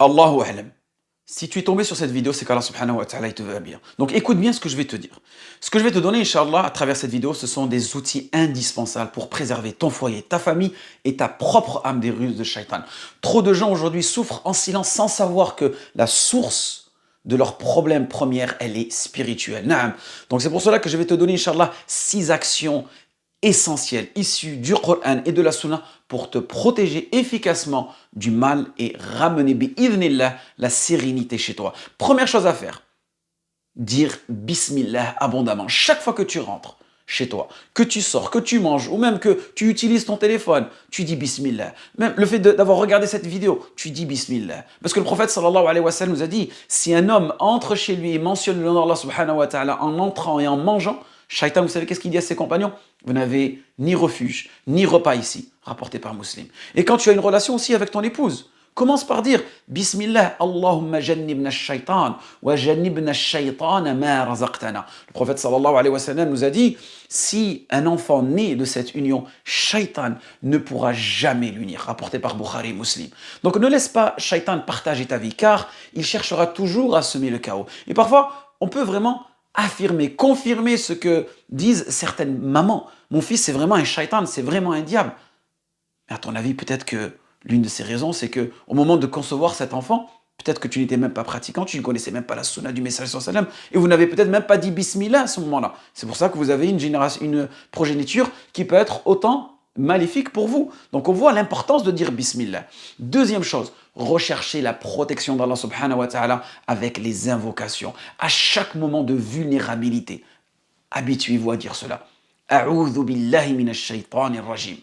Allahu a'lam. Si tu es tombé sur cette vidéo, c'est qu'Allah subhanahu wa ta'ala il te veut bien. Donc écoute bien ce que je vais te dire. Ce que je vais te donner, Inch'Allah, à travers cette vidéo, ce sont des outils indispensables pour préserver ton foyer, ta famille et ta propre âme des ruses de Shaitan. Trop de gens aujourd'hui souffrent en silence sans savoir que la source de leur problème première, elle est spirituelle. Naam. Donc c'est pour cela que je vais te donner, Inch'Allah, 6 actions essentielles issues du Coran et de la Sunna pour te protéger efficacement du mal et ramener bi'idhnillah la sérénité chez toi. Première chose à faire, dire Bismillah abondamment. Chaque fois que tu rentres chez toi, que tu sors, que tu manges, ou même que tu utilises ton téléphone, tu dis Bismillah. Même le fait d'avoir regardé cette vidéo, tu dis Bismillah. Parce que le prophète sallallahu alayhi wa sallam nous a dit, si un homme entre chez lui et mentionne le nom d'Allah subhanahu wa ta'ala en entrant et en mangeant, Shaitan, vous savez qu'est-ce qu'il dit à ses compagnons? Vous n'avez ni refuge, ni repas ici, rapporté par Muslim. Et quand tu as une relation aussi avec ton épouse, commence par dire Bismillah, Allahumma jannibna shaitan wa jannibna shaitan ma razaqtana. Le prophète sallallahu alayhi wa sallam nous a dit, si un enfant né de cette union, Shaitan ne pourra jamais l'unir, rapporté par Bukhari et Muslim. Donc ne laisse pas Shaitan partager ta vie, car il cherchera toujours à semer le chaos. Et parfois, on peut vraiment affirmer, confirmer ce que disent certaines mamans. Mon fils, c'est vraiment un shaitan, c'est vraiment un diable. Mais à ton avis, peut-être que l'une de ces raisons, c'est que au moment de concevoir cet enfant, peut-être que tu n'étais même pas pratiquant, tu ne connaissais même pas la sunna du message sallam, et vous n'avez peut-être même pas dit bismillah à ce moment-là. C'est pour ça que vous avez une progéniture qui peut être autant maléfique pour vous. Donc on voit l'importance de dire bismillah. Deuxième chose, recherchez la protection d'Allah subhanahu wa ta'ala avec les invocations. À chaque moment de vulnérabilité, habituez-vous à dire cela. A'udhu billahi minash shaitanir rajim.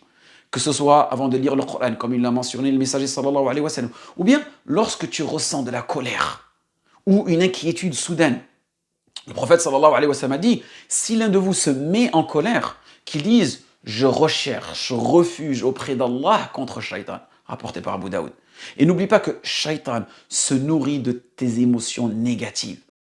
Que ce soit avant de lire le Coran, comme il l'a mentionné le messager sallallahu alayhi wa sallam, ou bien lorsque tu ressens de la colère ou une inquiétude soudaine. Le prophète sallallahu alayhi wa sallam a dit, si l'un de vous se met en colère, qu'il dise, je recherche refuge auprès d'Allah contre Shaitan, rapporté par Abu Daoud. Et n'oublie pas que Shaitan se nourrit de tes émotions négatives.